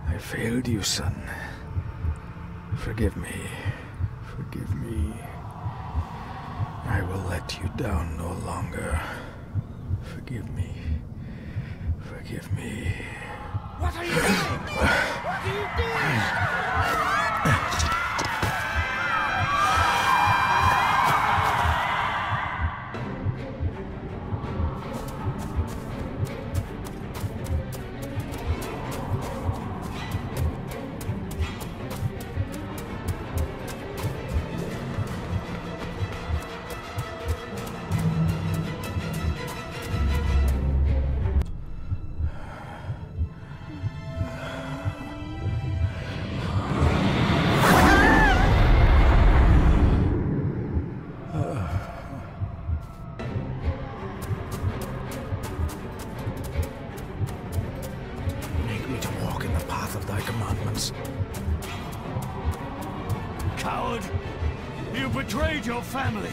I failed you, son. Forgive me. Forgive me. I will let you down no longer. Forgive me. Forgive me. What are you doing? What are you doing? Coward! You betrayed your family!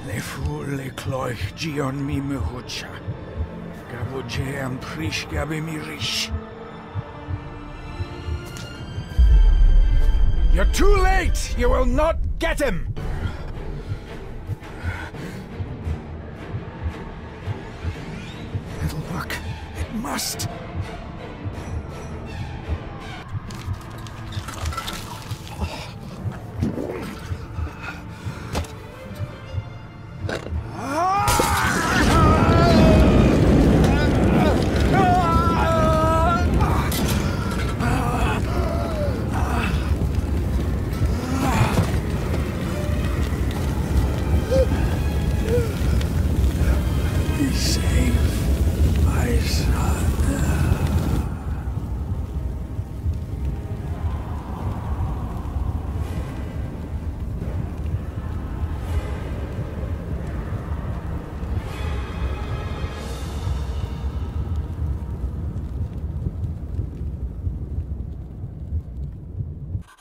Le fu le cloich gion mi mehucha. Gaboje am prish gabi mi rish. You're too late! You will not get him! It'll work. It must.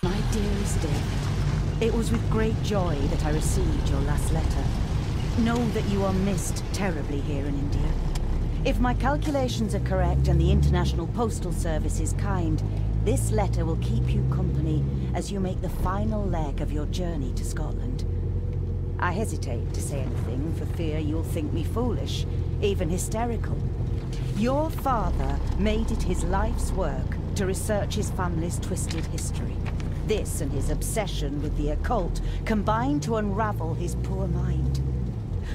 My dearest David, it was with great joy that I received your last letter. Know that you are missed terribly here in India. If my calculations are correct and the International Postal Service is kind, this letter will keep you company as you make the final leg of your journey to Scotland. I hesitate to say anything for fear you'll think me foolish, even hysterical. Your father made it his life's work to research his family's twisted history. This and his obsession with the occult combined to unravel his poor mind.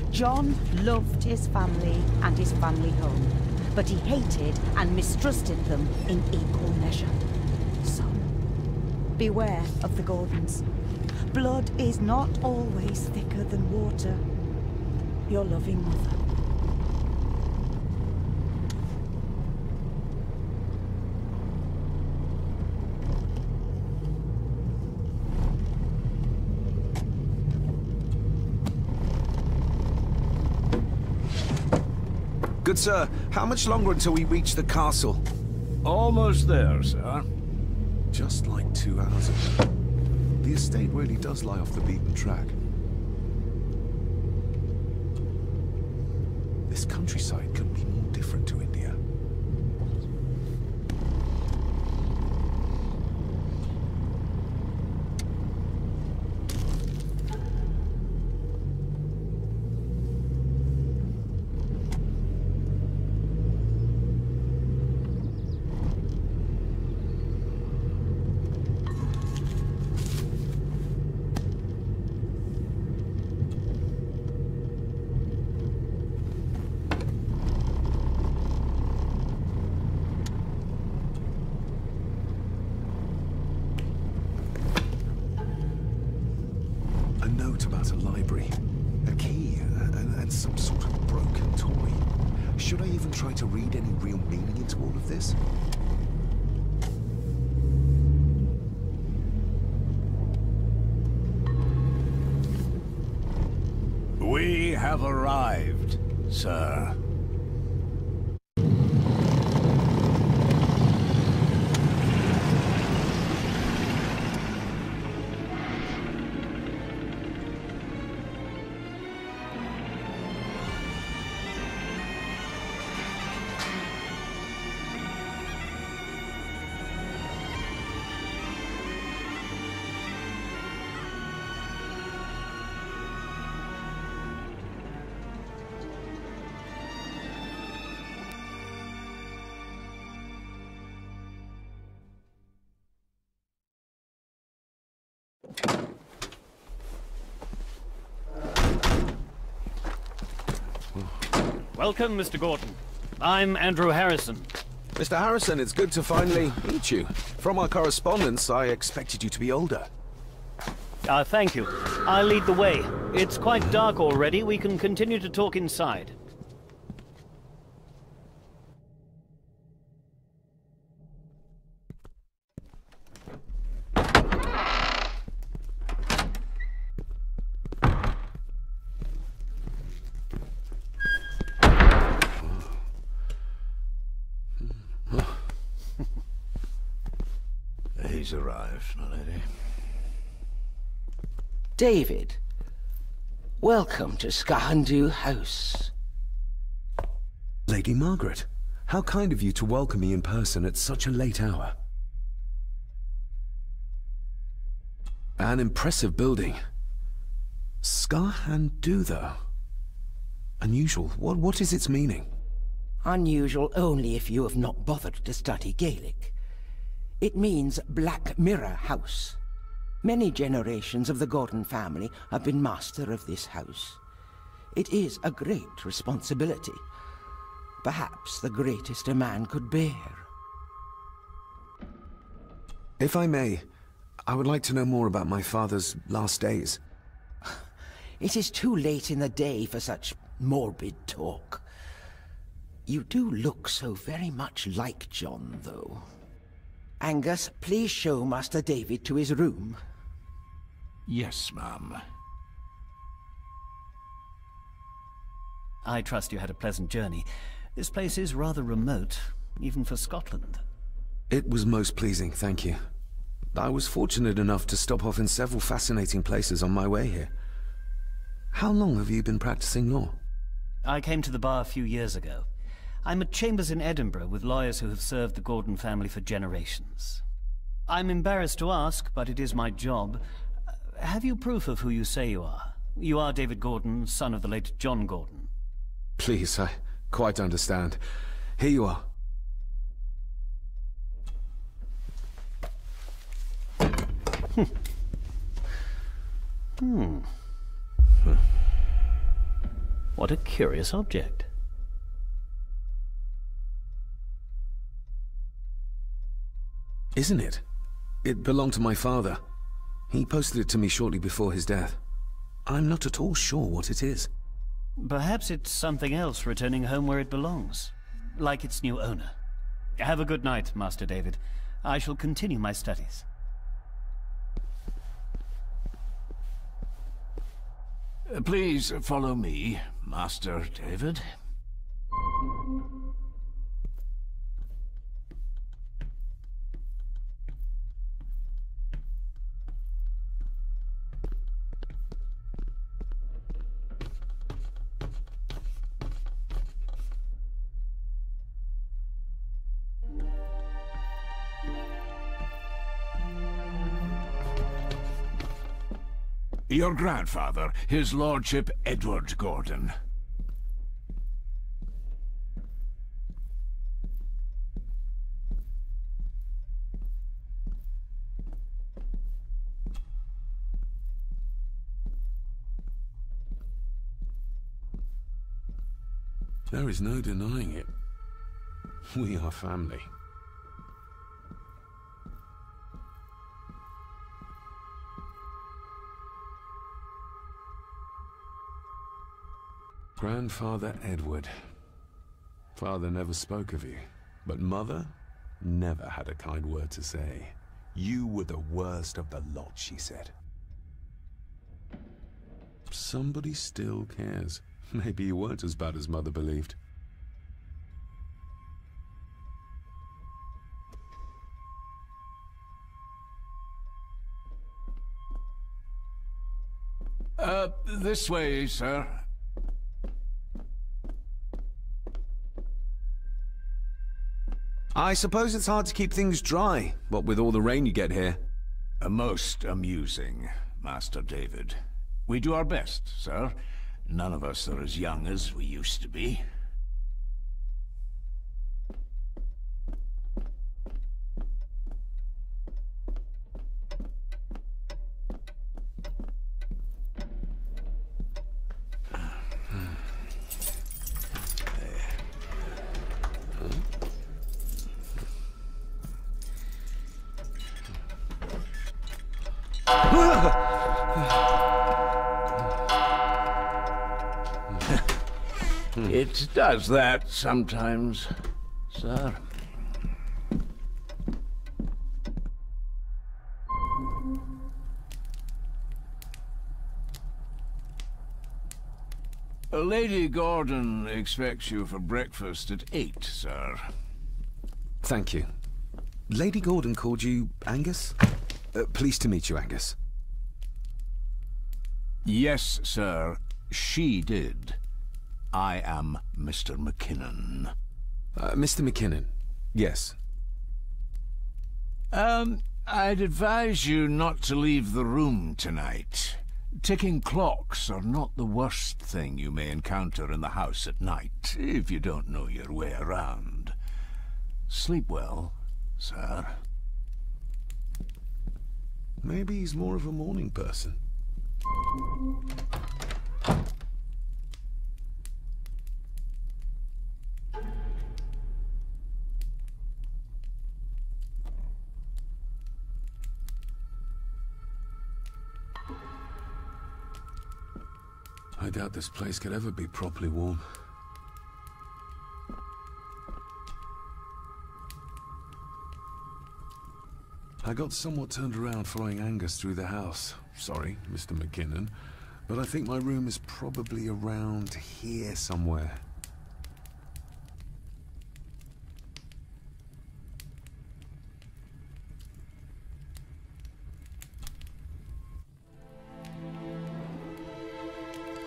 John loved his family and his family home, but he hated and mistrusted them in equal measure. So, beware of the Gordons. Blood is not always thicker than water. Your loving mother. Good sir, how much longer until we reach the castle? Almost there, sir. Just like 2 hours ago. The estate really does lie off the beaten track. This countryside couldn't be more different to India. A note about a library, a key, and some sort of broken toy. Should I even try to read any real meaning into all of this? We have arrived, sir. Welcome, Mr. Gordon. I'm Andrew Harrison. Mr. Harrison, it's good to finally meet you. From our correspondence, I expected you to be older. Thank you. I'll lead the way. It's quite dark already. We can continue to talk inside. He's arrived, my lady. David, welcome to Skahandu House. Lady Margaret, how kind of you to welcome me in person at such a late hour. An impressive building. Skahandu, though. Unusual. What is its meaning? Unusual only if you have not bothered to study Gaelic. It means Black Mirror House. Many generations of the Gordon family have been master of this house. It is a great responsibility. Perhaps the greatest a man could bear. If I may, I would like to know more about my father's last days. It is too late in the day for such morbid talk. You do look so very much like John, though. Angus, please show Master David to his room. Yes, ma'am. I trust you had a pleasant journey. This place is rather remote, even for Scotland. It was most pleasing, thank you. I was fortunate enough to stop off in several fascinating places on my way here. How long have you been practicing law? I came to the bar a few years ago. I'm at chambers in Edinburgh with lawyers who have served the Gordon family for generations. I'm embarrassed to ask, but it is my job. Have you proof of who you say you are? You are David Gordon, son of the late John Gordon. Please, I quite understand. Here you are. What a curious object. Isn't it? It belonged to my father. He posted it to me shortly before his death. I'm not at all sure what it is. Perhaps it's something else returning home where it belongs, like its new owner. Have a good night, Master David. I shall continue my studies. Please follow me, Master David. Your grandfather, his lordship Edward Gordon. There is no denying it. We are family. Grandfather Edward. Father never spoke of you, but Mother never had a kind word to say. You were the worst of the lot, she said. Somebody still cares. Maybe you weren't as bad as Mother believed. This way, sir. I suppose it's hard to keep things dry, what with all the rain you get here. Most amusing, Master David. We do our best, sir. None of us are as young as we used to be. It does that sometimes, sir. Lady Gordon expects you for breakfast at 8, sir. Thank you. Lady Gordon called you Angus? Pleased to meet you, Angus. Yes, sir. She did. I am Mr. McKinnon. Mr. McKinnon, yes. I'd advise you not to leave the room tonight. Ticking clocks are not the worst thing you may encounter in the house at night, if you don't know your way around. Sleep well, sir. Maybe he's more of a morning person. I doubt this place could ever be properly warm. I got somewhat turned around following Angus through the house. Sorry, Mr. McKinnon, but I think my room is probably around here somewhere.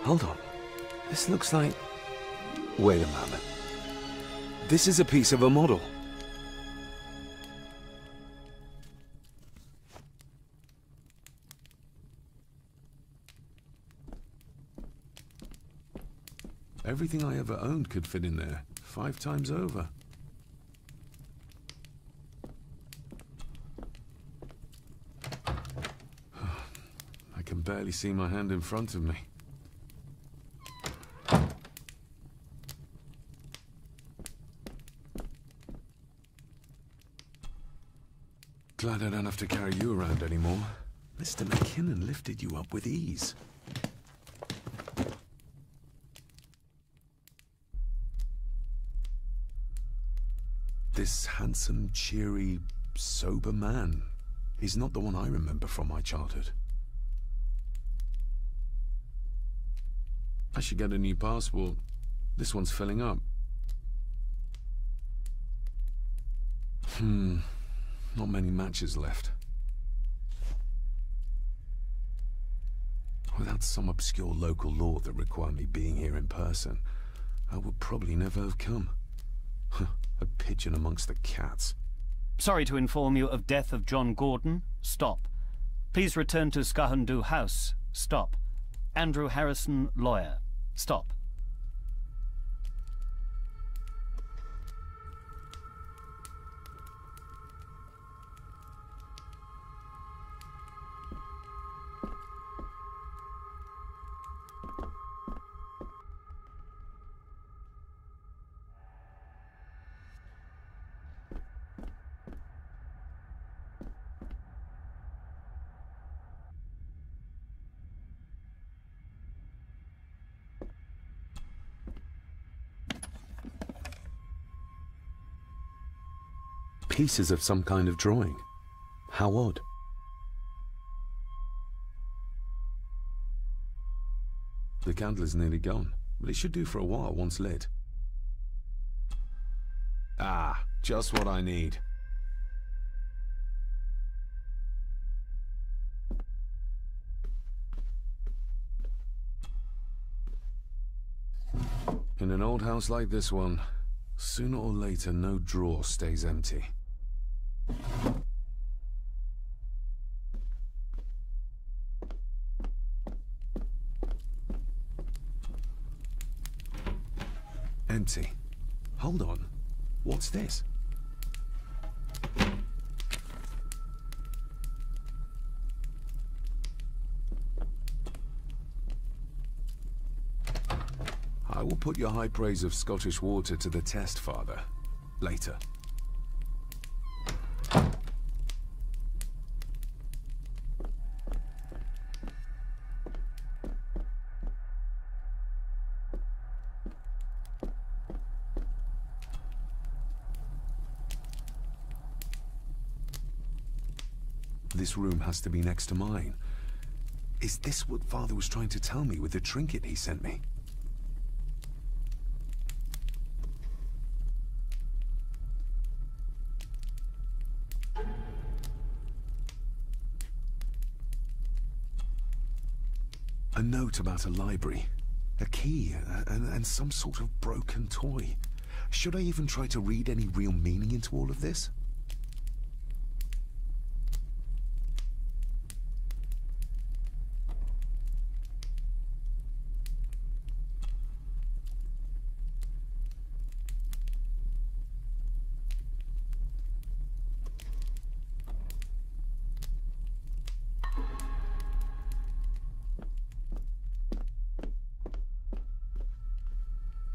Hold on. This looks like... Wait a moment. This is a piece of a model. Everything I ever owned could fit in there, 5 times over. I can barely see my hand in front of me. Glad I don't have to carry you around anymore. Mr. McKinnon lifted you up with ease. This handsome, cheery, sober man. He's not the one I remember from my childhood. I should get a new passport. This one's filling up. Not many matches left. Without some obscure local law that required me being here in person, I would probably never have come. A pigeon amongst the cats. Sorry to inform you of death of John Gordon. Stop. Please return to Skahandu House. Stop. Andrew Harrison, lawyer. Stop. Pieces of some kind of drawing. How odd. The candle is nearly gone, but it should do for a while once lit. Ah, just what I need. In an old house like this one, sooner or later no drawer stays empty. Empty. Hold on. What's this? I will put your high praise of Scottish water to the test, Father. Later. This room has to be next to mine. Is this what Father was trying to tell me with the trinket he sent me? A note about a library, a key, and some sort of broken toy. Should I even try to read any real meaning into all of this?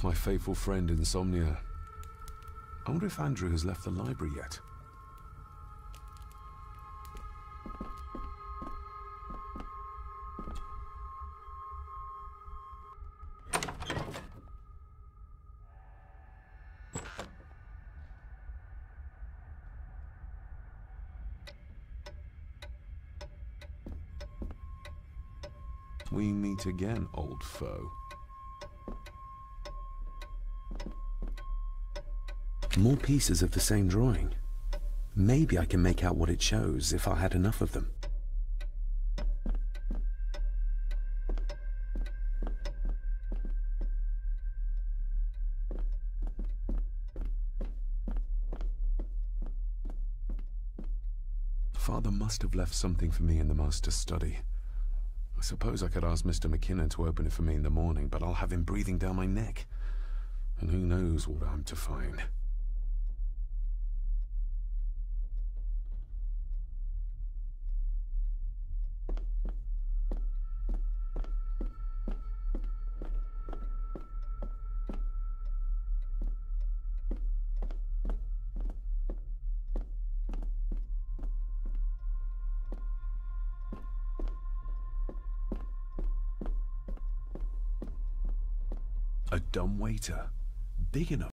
My faithful friend Insomnia. I wonder if Andrew has left the library yet. We meet again, old foe. More pieces of the same drawing. Maybe I can make out what it shows if I had enough of them. Father must have left something for me in the master's study. I suppose I could ask Mr. McKinnon to open it for me in the morning, but I'll have him breathing down my neck. And who knows what I'm to find. A dumbwaiter, big enough